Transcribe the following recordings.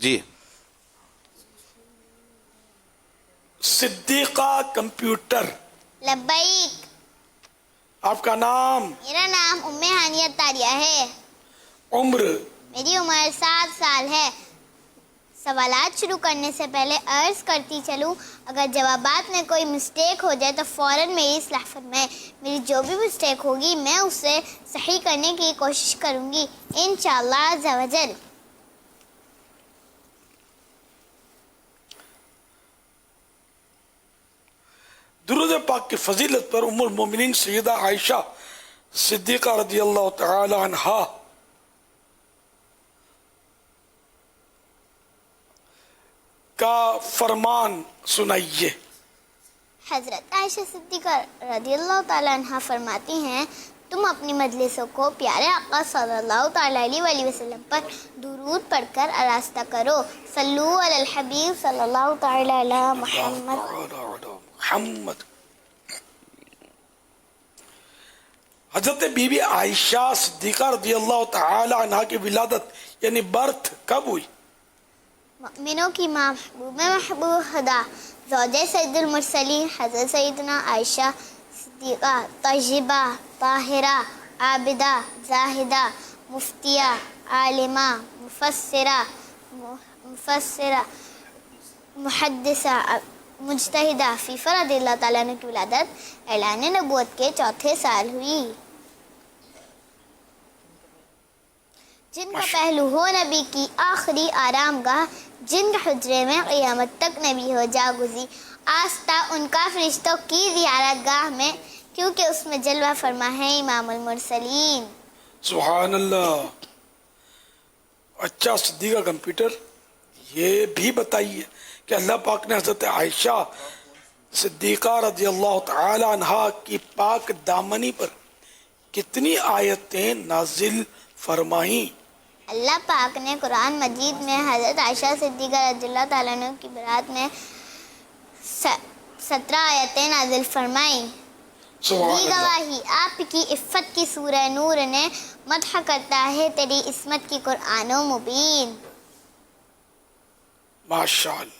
جی صدیقہ computer, لبیک، آپ کا نام؟ میرا نام ام ہانیہ تاریہ ہے، عمر؟ میری عمر 7 سال ہے۔ سوالات شروع کرنے سے پہلے عرض کرتی چلوں، اگر جوابات میں کوئی مسٹیک ہو جائے تو فوراً میری اصلاح فرمائیں۔ میری جو بھی مسٹیک ہوگی میں اسے صحیح کرنے کی کوشش کروں گی انشاءاللہ عز و جل۔ درود پاک کی فضیلت پر ام المومنین سیدہ عائشہ صدیقہ رضی اللہ تعالی عنہا کا فرمان سنائیے۔ حضرت عائشہ صدیقہ رضی اللہ تعالیٰ عنہ فرماتی ہیں، تم اپنی مجلسوں کو پیارے آقا صلی اللہ تعالیٰ علیہ وآلہ وسلم پر درود پڑھ کر آراستہ کرو۔ صلو علی الحبیب صلی اللہ تعالیٰ علی محمد۔ حضرت بی بی عائشہ صدیقہ رضی اللہ تعالی عنہ کی ولادت یعنی برتھ کب ہوئی؟ مؤمنوں کی ماں، محبوب خدا، زوجہ سید المرسلین حضرت سیدنا عائشہ صدیقہ، طیبہ، طاہرہ، عابدہ، زاہدہ، مفتیہ، عالمہ، مفسرہ، محدثہ، مجتہدہ فیفا رضی اللہ تعالیٰ عنہ کی ولادت اعلان نبوت کے 4تھے سال ہوئی۔ جن کا پہلو ہو نبی کی آخری آرام گاہ، جن کے حجرے میں قیامت تک نبی ہو جاگزی، آستہ ان کا فرشتوں کی زیارت گاہ میں، کیونکہ اس میں جلوہ فرما ہے امام المرسلین۔ سبحان اللہ۔ اچھا صدیقہ کمپیوٹر، یہ بھی بتائیے کہ اللہ پاک نے حضرت عائشہ صدیقہ رضی اللہ تعالی عنہا کی پاک دامنی پر کتنی آیتیں نازل فرمائیں؟ اللہ پاک نے قرآن مجید میں حضرت عائشہ صدیقہ رضی اللہ تعالیٰ عنہ کی برات میں 17 آیتیں نازل فرمائیں۔ سبحان یہ اللہ۔ گواہی آپ کی عفت کی سورہ نور نے مدح کرتا ہے تیری عصمت کی قرآن و مبین۔ ماشاء اللہ،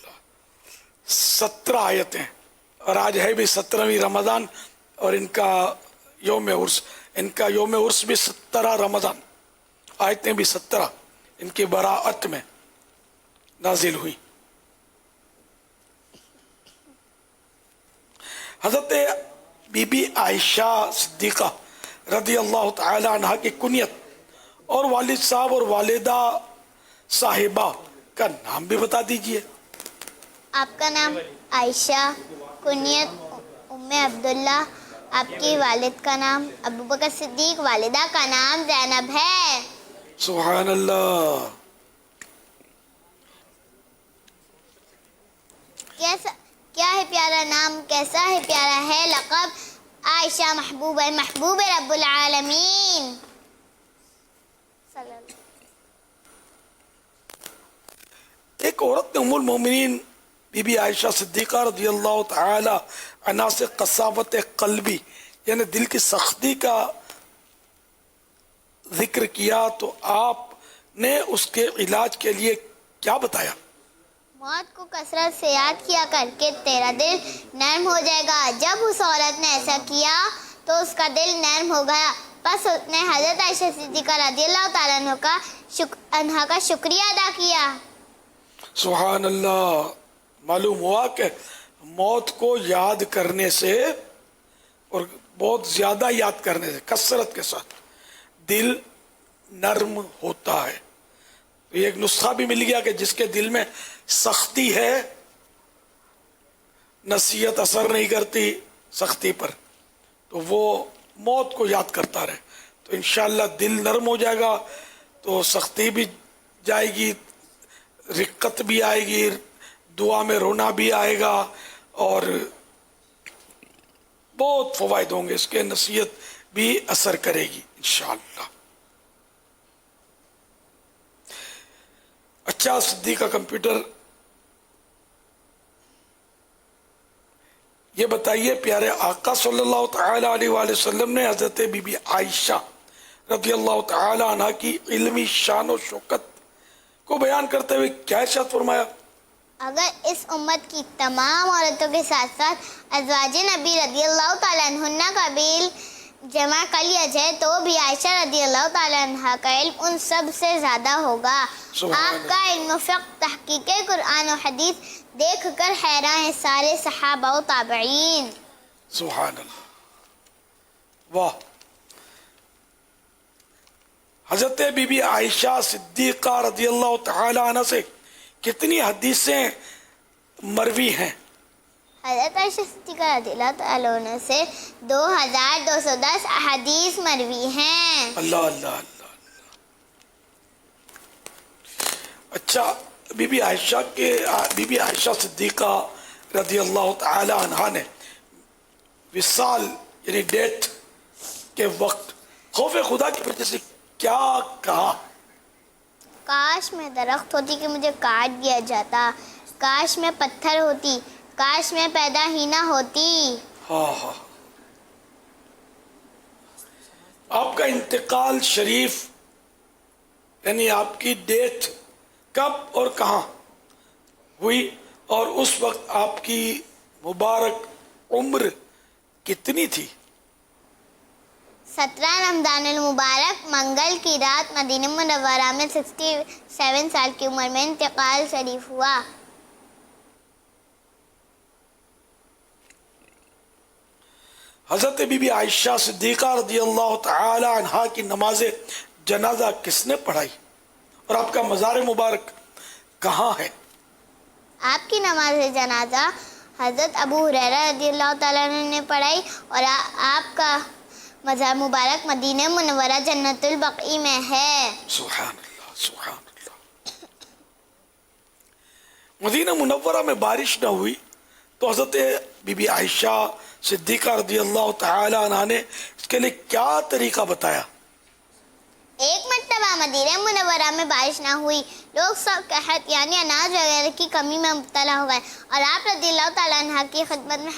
17 آیتیں، اور آج ہے بھی 17ویں رمضان، اور ان کا یوم عرس بھی 17 رمضان، آیتیں بھی 17 ان کی براعت میں نازل ہوئی۔ حضرت بی بی عائشہ صدیقہ رضی اللہ تعالی عنہ کی کنیت اور والد صاحب اور والدہ صاحبہ کا نام بھی بتا دیجئے۔ آپ کا نام عائشہ، کنیت ام عبداللہ، آپ کے والد کا نام ابو بکر صدیق، والدہ کا نام زینب ہے۔ سبحان اللہ۔ کیا ہے پیارا نام، کیسا ہے پیارا ہے لقب، عائشہ محبوب رب العالمین۔ ایک عورت نے ام المومنین بی بی عائشہ صدیقہ رضی اللہ تعالی عنہا سے قساوت قلبی یعنی دل کی سختی کا ذکر کیا، تو آپ نے اس کے علاج کے لیے کیا بتایا؟ موت کو کثرت سے یاد کیا کر کے تیرا دل نرم ہو جائے گا۔ جب اس عورت نے ایسا کیا تو اس کا دل نرم ہو گیا، پس اس نے حضرت عائشہ صدیقہ رضی اللہ تعالیٰ عنہ کا شکریہ ادا کیا۔ سبحان اللہ۔ معلوم ہوا کہ موت کو یاد کرنے سے اور بہت زیادہ یاد کرنے سے، کثرت کے ساتھ، دل نرم ہوتا ہے۔ یہ ایک نسخہ بھی مل گیا کہ جس کے دل میں سختی ہے، نصیحت اثر نہیں کرتی سختی پر، تو وہ موت کو یاد کرتا رہے تو انشاءاللہ دل نرم ہو جائے گا، تو سختی بھی جائے گی، رقت بھی آئے گی، دعا میں رونا بھی آئے گا، اور بہت فوائد ہوں گے اس کے، نصیحت بھی اثر کرے گی انشاءاللہ۔ اچھا صدیقہ کمپیوٹر، یہ بتائیے پیارے آقا صلی اللہ تعالی علیہ وآلہ وسلم نے حضرت بی بی عائشہ رضی اللہ تعالی عنہ کی علمی شان و شوکت को बयान करते हुए क्या इरशाद फरमाया? अगर इस उम्मत की तमाम औरतों के साथ साथ अज़वाज नबी रदी अल्लाह ताला अन्हुन्ना का भी जमा कर लिया जाए तो भी आयशा रदी अल्लाह ताला अन्हा का इल्म उन सब से ज़्यादा होगा। आपका इल्म फ़िक़्ह, तहक़ीक़ कुरान और हदीस देख कर हैरान है सारे सहाबा और ताबईन। सुभान अल्लाह, वाह। हजरत बीबी आयशा सिद्दीक़ा रज़ियल्लाहु तआला अन्हा से कितनी हदीसें मरवी हैं? हज़रत आयशा सिद्दीक़ा रज़ियल्लाहु तआला अन्हा से 2210 अहादीस मरवी हैं। अल्लाह अल्लाह अल्लाह। अच्छा, बीबी आयशा सिद्दीक़ा रज़ियल्लाहु तआला अन्हा ने विसाल यानी डेथ के वक्त खौफ खुदा की वजह से क्या कहा? काश मैं दरख्त होती कि मुझे काट दिया जाता, काश मैं पत्थर होती, काश मैं पैदा ही ना होती। हाँ हाँ। आपका इंतकाल शरीफ यानी आपकी डेथ कब और कहाँ हुई और उस वक्त आपकी मुबारक उम्र कितनी थी? 17 रमज़ानुल मुबारक मंगल की रात मदीना मुनव्वरा में 67 साल की उम्र में इंतकाल शरीफ हुआ। हजरत बीबी आयशा सिद्दीक़ा रज़ियल्लाहु तआला अन्हा की नमाज जनाजा किसने पढ़ाई और आपका मज़ार मुबारक कहाँ है? आपकी नमाज जनाजा हज़रत अबू हुरैरा रज़ियल्लाहु तआला अन्हु ने पढ़ाई और आपका मज़ार मुबारक मदीना मुनव्वरा जन्नतुल बक़ी में है। सुभान अल्लाह, सुभान अल्लाह। मदीना मुनव्वरा में बारिश न हुई तो हजरत बीबी आयशा सिद्दीक़ा रज़ियल्लाहु तआला अन्हा ने इसके लिए क्या तरीका बताया? एक मरतबा मदीना मुनव्वरा में बारिश ना हुई, लोग सब कहत यानी अनाज वगैरह की कमी में मुब्तला हो गए और आप रज़ियल्लाहु तआला अन्हा की खिदमत में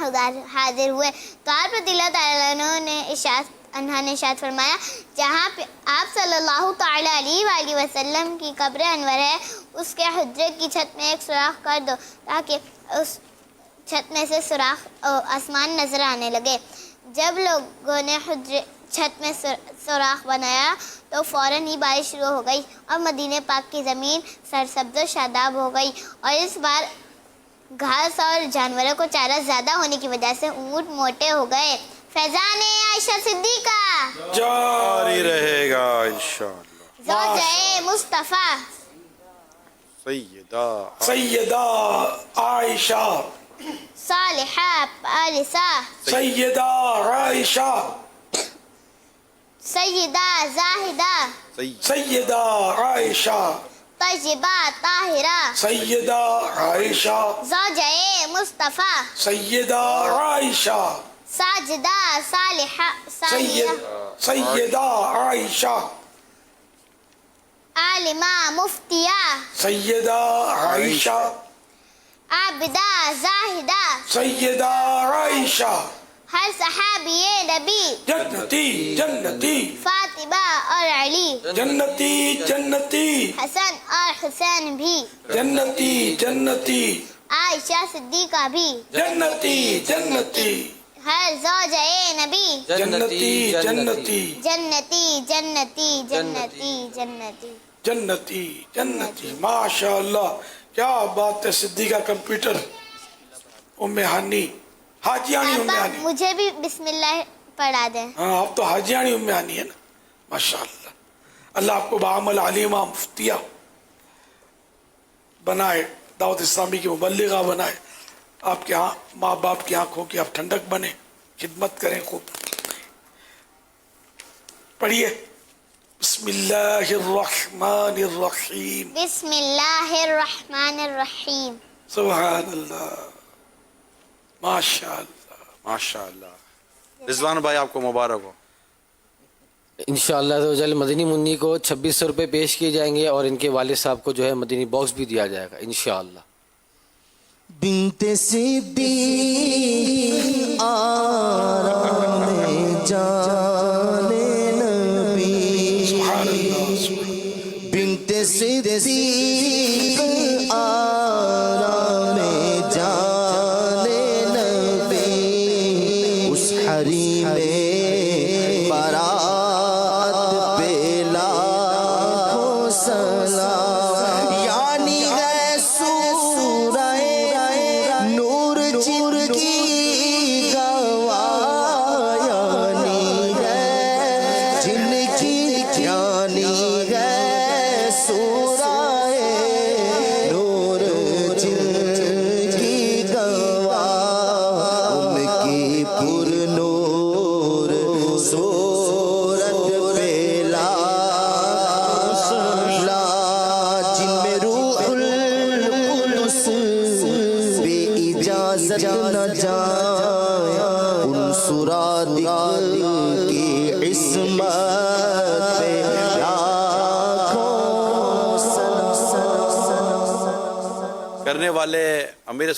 हाजिर हुए तो आप रज़ियल्लाहु तआला अन्हा ने इरशाद फरमाया, जहाँ पे आप सल्लल्लाहु तआला अलैहि वसल्लम की कब्र अनवर है उसके हुज्रे की छत में एक सुराख कर दो ताकि उस छत में से सुराख आसमान नजर आने लगे। जब लोगों ने हुज्रे छत में सुराख बनाया तो फौरन ही बारिश शुरू हो गई और मदीने पाक की ज़मीन सरसब्ज़ शादाब हो गई और इस बार घास और जानवरों को चारा ज़्यादा होने की वजह से ऊँट मोटे हो गए। फैज़ान आयशा सिद्दीक़ा जारी रहेगा इंशाअल्लाह। ज़ौजाए मुस्तफ़ा सैयदा आयशा सालिहा पारिसा सैयदा आयशा सैयदा ज़ाहिदा सैयदा आयशा तय्यबा ताहिरा सैयदा आयशा ज़ौजाए मुस्तफ़ा सैयदा आयशा साजिदा सालिहा सैयदा आयशा आलिमा मुफ्तिया सैयदा आयशा आबिदा ज़ाहिदा सैयदा आयशा हर सहाबिये नबी जन्नती जन्नती फातिमा और अली जन्नती जन्नती हसन और हुसैन भी जन्नती जन्नती आयशा सिद्दीक़ा भी जन्नती जन्नती हर ज़ौजाए नबी जन्नती जन्नती जन्नती जन्नती जन्नती जन्नती जन्नती जन्नती। माशाअल्लाह, क्या बात है। सिद्दीक़ा कंप्यूटर उम्मे हानी हाजियानी उम्मे आप हानी। मुझे भी बिस्मिल्लाह पढ़ा दें। हाँ, आप तो हाजियानी उम्मे हानी है ना, माशाअल्लाह। अल्लाह आपको बाअमल आलिमा मुफ्तिया बनाए, दावत इस्लामी की मुबल्लिगा बनाए, आपके माँ बाप की आंखों की आप ठंडक बने, खिदमत करें खूब। पढ़िए बिस्मिल्लाहिर्रहमानिर्रहीम। बिस्मिल्लाहिर्रहमानिर्रहीम। सुभान अल्लाह, माशाअल्लाह माशाअल्लाह। रिजवान भाई आपको मुबारक हो। इंशाअल्लाह तो मदनी मुन्नी को 2600 रुपये पेश किए जाएंगे और इनके वालिद साहब को जो है मदनी बॉक्स भी दिया जाएगा इंशाअल्लाह। बिनते सिद्दीक़ आरामे जाने नबी बिनते सिद्दीक़ جن کی جانی ہے سورائے نور جن کی گواہ ان کی پر نور صورت پہ لا جن میں روح القدس بے اجازت نہ جائے ان سرادق کی عصمت پہ لاکھوں کرنے والے امیر